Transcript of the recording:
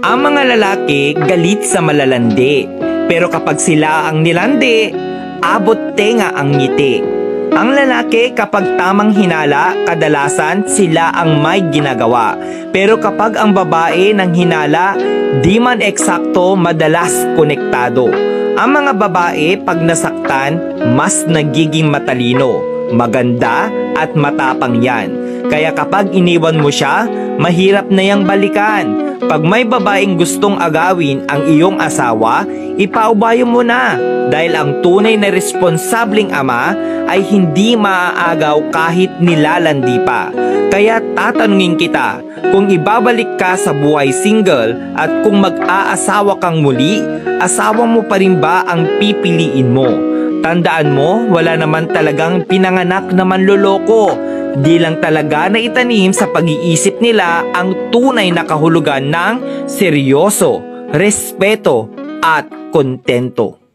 Ang mga lalaki galit sa malalandi, pero kapag sila ang nilandi, abot tenga ang ngiti. Ang lalaki kapag tamang hinala, kadalasan sila ang may ginagawa. Pero kapag ang babae ng hinala, di man eksakto, madalas konektado. Ang mga babae pag nasaktan, mas nagiging matalino, maganda at matapang yan. Kaya kapag iniwan mo siya, mahirap na yang balikan. Pag may babaeng gustong agawin ang iyong asawa, ipaubayo mo na. Dahil ang tunay na responsableng ama ay hindi maaagaw kahit nilalandi pa. Kaya tatanungin kita, kung ibabalik ka sa buhay single at kung mag-aasawa kang muli, asawa mo pa rin ba ang pipiliin mo? Tandaan mo, wala naman talagang pinanganak na manloloko. Di lang talaga na itanim sa pag-iisip nila ang tunay na kahulugan ng seryoso, respeto at kontento.